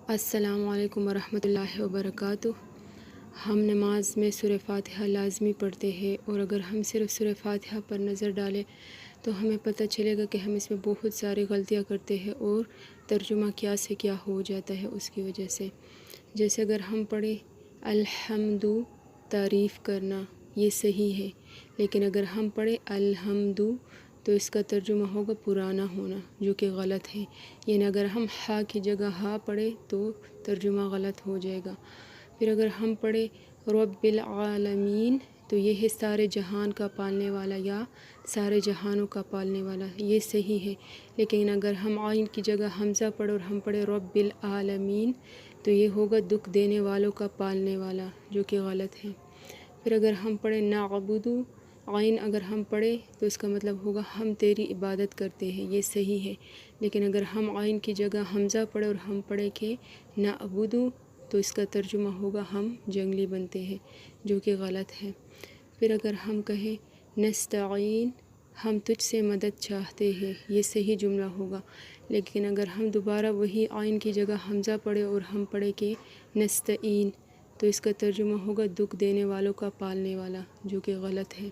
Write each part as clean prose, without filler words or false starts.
السلام علیکم ورحمۃ اللہ وبرکاتہ۔ ہم نماز میں سورہ فاتحہ لازمی پڑھتے ہیں، اور اگر ہم صرف سورہ فاتحہ پر نظر ڈالیں تو ہمیں پتہ چلے گا کہ ہم اس میں بہت ساری غلطیاں کرتے ہیں اور ترجمہ کیا سے کیا ہو جاتا ہے اس کی وجہ سے۔ جیسے اگر ہم پڑھیں الحمد، تعریف کرنا، یہ صحیح ہے، لیکن اگر ہم پڑھیں الحمد تو اس کا ترجمہ ہوگا پرانا ہونا، جو کہ غلط ہے۔ یعنی اگر ہم ہا کی جگہ ہا پڑھیں تو ترجمہ غلط ہو جائے گا۔ پھر اگر ہم پڑھیں رب العالمین تو یہ ہے سارے جہان کا پالنے والا یا سارے جہانوں کا پالنے والا، یہ صحیح ہے۔ لیکن اگر ہم عین کی جگہ حمزہ پڑھ اور ہم پڑھیں رب العالمین تو یہ ہوگا دکھ دینے والوں کا پالنے والا، جو کہ غلط ہے۔ پھر اگر ہم پڑھیں نعبد، عین اگر ہم پڑھیں تو اس کا مطلب ہوگا ہم تیری عبادت کرتے ہیں، یہ صحیح ہے۔ لیکن اگر ہم عین کی جگہ حمزہ پڑھیں اور ہم پڑھیں کہ نعبد تو اس کا ترجمہ ہوگا ہم جنگلی بنتے ہیں، جو کہ غلط ہے۔ پھر اگر ہم کہیں نستعین، ہم تجھ سے مدد چاہتے ہیں، یہ صحیح جملہ ہوگا۔ لیکن اگر ہم دوبارہ وہی عین کی جگہ حمزہ پڑھیں اور ہم پڑھیں کہ نستعین تو اس کا ترجمہ ہوگا دکھ دینے والوں کا پالنے والا، جو کہ غلط ہے۔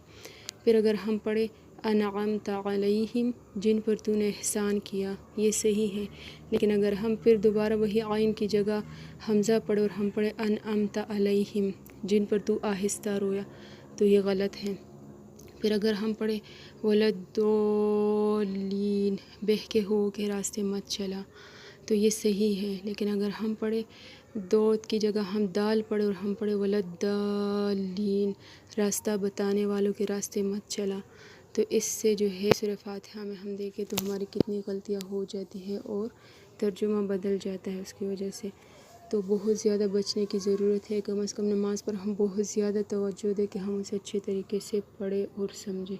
پھر اگر ہم پڑھیں انعمت علیہم، جن پر تو نے احسان کیا، یہ صحیح ہے۔ لیکن اگر ہم پھر دوبارہ وہی عین کی جگہ حمزہ پڑھیں اور ہم پڑھیں انعمت علیہم، جن پر تو آہستہ رویا، تو یہ غلط ہے۔ پھر اگر ہم پڑھیں ولدالین، بہہ کے ہو کے راستے مت چلا، تو یہ صحیح ہے۔ لیکن اگر ہم پڑھیں دودھ کی جگہ ہم دال پڑھیں اور ہم پڑھیں ولدالین، راستہ بتانے والوں کے راستے مت چلا، تو اس سے جو ہے سورہ فاتحہ میں ہم دیکھیں تو ہماری کتنی غلطیاں ہو جاتی ہیں اور ترجمہ بدل جاتا ہے اس کی وجہ سے۔ تو بہت زیادہ بچنے کی ضرورت ہے، کم از کم نماز پر ہم بہت زیادہ توجہ دیں کہ ہم اسے اچھے طریقے سے پڑھیں اور سمجھیں۔